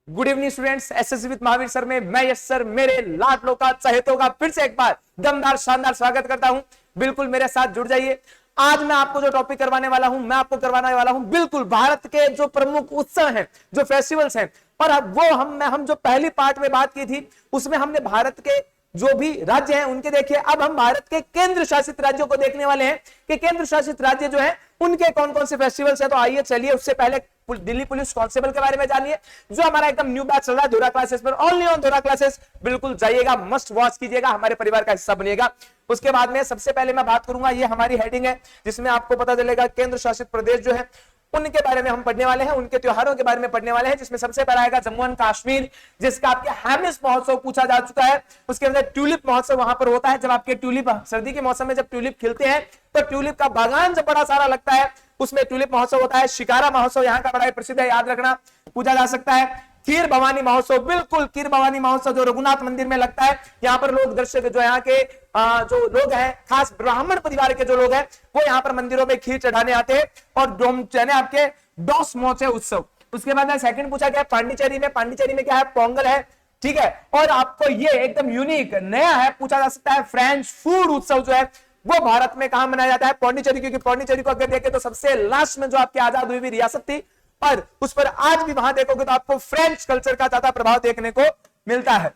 Good evening students, SSC with Mahavir sir में मैं यश sir मेरे लाडलों का चहेतों का फिर से एक बार दमदार शानदार स्वागत करता हूं। बिल्कुल मेरे साथ जुड़ जाइए। आज मैं आपको जो टॉपिक करवाने वाला हूं, मैं आपको करवाने वाला हूं बिल्कुल भारत के जो प्रमुख उत्सव हैं, जो फेस्टिवल्स हैं। और अब वो हम जो पहली पार्ट में बात की थी उसमें हमने भारत के जो भी राज्य हैं उनके देखे। अब हम भारत के केंद्र शासित राज्यों को देखने वाले हैं कि केंद्र शासित राज्य जो है उनके कौन कौन से फेस्टिवल्स हैं। तो आइए चलिए, उससे पहले दिल्ली पुलिस कांस्टेबल के बारे में जानिए, जो हमारा एकदम न्यू बैच चल रहा है धोरा क्लासेस पर, ओनली ऑन धोरा क्लासेस। बिल्कुल जाइएगा, मस्ट वॉच कीजिएगा, हमारे परिवार का हिस्सा बनिएगा। उसके बाद में सबसे पहले मैं बात करूंगा, ये हमारी हेडिंग है जिसमें आपको पता चलेगा केंद्र शासित प्रदेश जो है उनके बारे में हम पढ़ने वाले हैं, उनके त्योहारों के बारे में पढ़ने वाले हैं, जिसमें सबसे पहला आएगा जम्मू एंड कश्मीर, जिसका आपके हैमिस महोत्सव पूछा जा चुका है। उसके अंदर ट्यूलिप महोत्सव वहां पर होता है। जब आपके ट्यूलिप सर्दी के मौसम में जब ट्यूलिप खिलते हैं तो ट्यूलिप का बागान जब बड़ा सारा लगता है, उसमें ट्यूलिप महोत्सव होता है। शिकारा महोत्सव यहाँ का बड़ा प्रसिद्ध है, याद रखना, पूजा जा सकता है। खीर भवानी महोत्सव, बिल्कुल खीर भवानी महोत्सव जो रघुनाथ मंदिर में लगता है, यहाँ पर लोग दर्शक जो यहाँ के जो लोग हैं, खास ब्राह्मण परिवार के जो लोग हैं, वो यहाँ पर मंदिरों में खीर चढ़ाने आते हैं। और आपके डॉस महोत्सव उत्सव। उसके बाद सेकंड पूछा गया पांडिचेरी में, पांडिचेरी में क्या है, पोंगल है, ठीक है। और आपको ये एकदम यूनिक नया है, पूछा जा सकता है फ्रेंच फूड उत्सव जो है वो भारत में कहां मनाया जाता है, पौंडीचेरी। क्योंकि पौंडीचेरी को अगर देखें तो सबसे लास्ट में जो आपकी आजाद हुई रियासत थी, और उस पर आज भी वहां देखोगे तो आपको फ्रेंच कल्चर का ज्यादा प्रभाव देखने को मिलता है।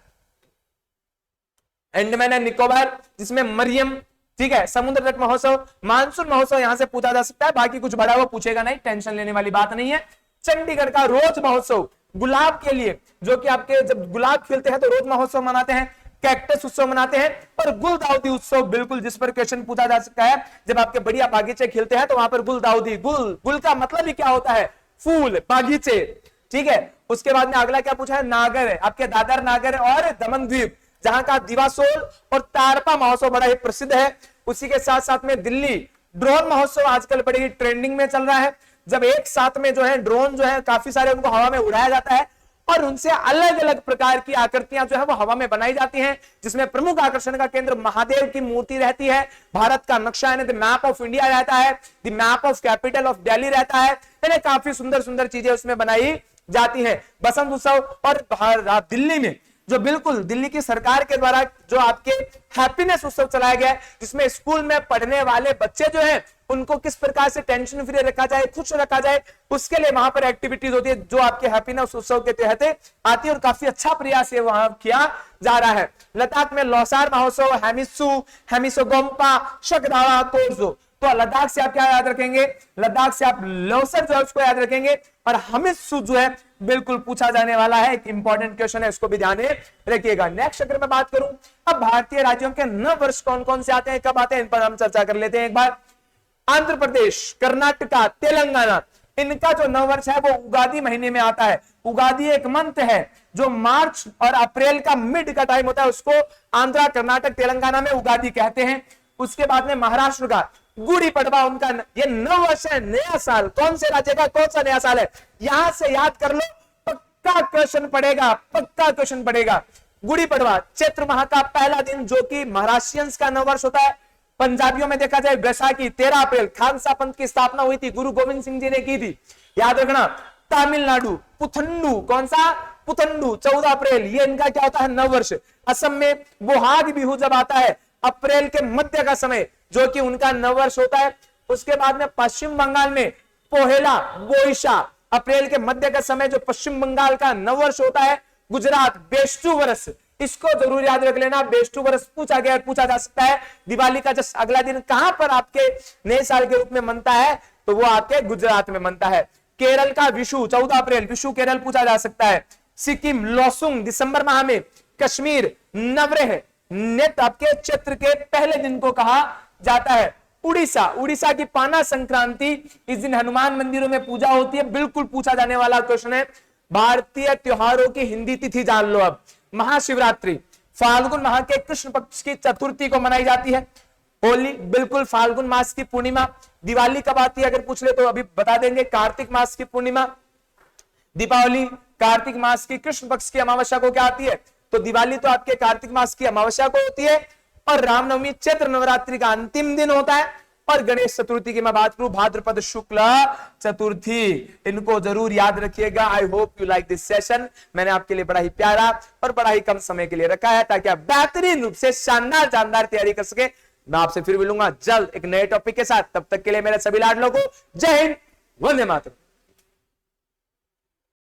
अंडमान एंड निकोबार, जिसमें मरियम, ठीक है, समुद्र तट महोत्सव, मानसून महोत्सव यहां से पूछा जा सकता है। बाकी कुछ बड़ा वो पूछेगा नहीं, टेंशन लेने वाली बात नहीं है। चंडीगढ़ का रोज महोत्सव, गुलाब के लिए, जो कि आपके जब गुलाब खिलते हैं तो रोज महोत्सव मनाते हैं, कैक्टस उत्सव मनाते हैं। और गुलदाउदी उत्सव, बिल्कुल जिस पर क्वेश्चन पूछा जा सकता है, जब आपके बढ़िया बागीचे खिलते हैं तो वहां पर गुलदाउदी, गुल का मतलब ही क्या होता है, फूल, बागीचे, ठीक है। उसके बाद में अगला क्या पूछा है, नागर है, आपके दादर नागर और दमन द्वीप, जहां का दिवासोल और तारपा महोत्सव बड़ा ही प्रसिद्ध है। उसी के साथ साथ में दिल्ली ड्रोन महोत्सव आजकल बड़ी ट्रेंडिंग में चल रहा है, जब एक साथ में जो है ड्रोन जो है काफी सारे उनको हवा में उड़ाया जाता है और उनसे अलग अलग प्रकार की आकृतियां जो है वो हवा में बनाई जाती हैं, जिसमें प्रमुख आकर्षण का केंद्र महादेव की मूर्ति रहती है, भारत का नक्शा यानी द मैप ऑफ इंडिया रहता है, the map of capital of Delhi रहता है, यानी काफी सुंदर सुंदर चीजें उसमें बनाई जाती हैं। बसंत उत्सव, और दिल्ली में जो बिल्कुल दिल्ली की सरकार के द्वारा जो आपके हैप्पीनेस उत्सव चलाया गया है, जिसमें स्कूल में पढ़ने वाले बच्चे जो हैं उनको किस प्रकार से टेंशन फ्री रखा जाए, खुश रखा जाए, उसके लिए वहां पर एक्टिविटीज होती है जो आपके हैप्पीनेस उत्सव के तहत आती है, और काफी अच्छा प्रयास है वहां किया जा रहा है। लद्दाख में लौसार महोत्सव, हेमिसोगोम्पा, शकदावा, कोर्जो। तो लद्दाख से आप क्या याद रखेंगे, लद्दाख से आप लौसर जो है उसको याद रखेंगे। और हमिसू जो है बिल्कुल पूछा जाने वाला है, एक इंपॉर्टेंट क्वेश्चन है, इसको भी ध्यान में रखिएगा। नेक्स्ट अगर मैं बात करूं, अब भारतीय राज्यों के नव वर्ष कौन कौन से आते हैं, कब आते हैं, इन पर हम चर्चा कर लेते हैं एक बार। आंध्र प्रदेश, कर्नाटका, तेलंगाना, इनका जो नव वर्ष है वो उगादी महीने में आता है। उगादी एक मंथ है जो मार्च और अप्रैल का मिड का टाइम होता है, उसको आंध्र, कर्नाटक, तेलंगाना में उगादी कहते हैं। उसके बाद में महाराष्ट्र का गुड़ी पड़वा, उनका ये नव वर्ष है, नया साल। कौन से राज्य का कौन सा नया साल है, यहां से याद कर लो, पक्का क्वेश्चन पड़ेगा, पक्का क्वेश्चन पड़ेगा। गुड़ी पड़वा चैत्र माह का पहला दिन, जो कि महाराष्ट्रियंस का नव वर्ष होता है। पंजाबियों में देखा जाए बैसाखी 13 अप्रैल, खालसा पंथ की स्थापना हुई थी, गुरु गोविंद सिंह जी ने की थी, याद रखना। तमिलनाडु पुथंडू, कौन सा, पुथंडू 14 अप्रैल, ये इनका क्या होता है, नव वर्ष। असम में बोहाग बिहू जब आता है अप्रैल के मध्य का समय, जो कि उनका नव वर्ष होता है। उसके बाद में पश्चिम बंगाल में पोहेला बोईशा, अप्रैल के मध्य का समय, जो पश्चिम बंगाल का नव वर्ष होता है। गुजरात बेस्टू वर्ष, इसको जरूर याद रख लेना, बेस्टू वर्ष पूछा गया, पूछा जा सकता है। दिवाली का जस्ट अगला दिन कहां पर आपके नए साल के रूप में मनता है, तो वो आपके गुजरात में मनता है। केरल का विशु 14 अप्रैल, विशु केरल पूछा जा सकता है। सिक्किम लोसुंग दिसंबर माह में। कश्मीर नवरेह नेत आपके चैत्र के पहले दिन को कहा जाता है। उड़ीसा, उड़ीसा की पाना संक्रांति, इस दिन हनुमान मंदिरों में पूजा होती है, बिल्कुल पूछा जाने वाला क्वेश्चन है। भारतीय त्योहारों की हिंदी तिथि जान लो अब। महाशिवरात्रि फाल्गुन माह के कृष्ण पक्ष की चतुर्थी को मनाई जाती है। होली बिल्कुल फाल्गुन मास की पूर्णिमा। दिवाली कब आती है अगर पूछ ले तो अभी बता देंगे, कार्तिक मास की पूर्णिमा। दीपावली कार्तिक मास की कृष्ण पक्ष की अमावस्या को क्या आती है, तो दिवाली तो आपके कार्तिक मास की अमावस्या को होती है। और रामनवमी चैत्र नवरात्रि का अंतिम दिन होता है। और गणेश चतुर्थी की मैं बात करूं भाद्रपद शुक्ल चतुर्थी, इनको जरूर याद रखिएगा। I hope you like this session. मैंने आपके लिए बड़ा ही प्यारा और बड़ा ही कम समय के लिए रखा है ताकि आप बेहतरीन रूप से शानदार तैयारी कर सके। मैं आपसे फिर मिलूंगा जल्द एक नए टॉपिक के साथ। तब तक के लिए मेरे सभी लाडलों को जय हिंद, वंदे मातरम।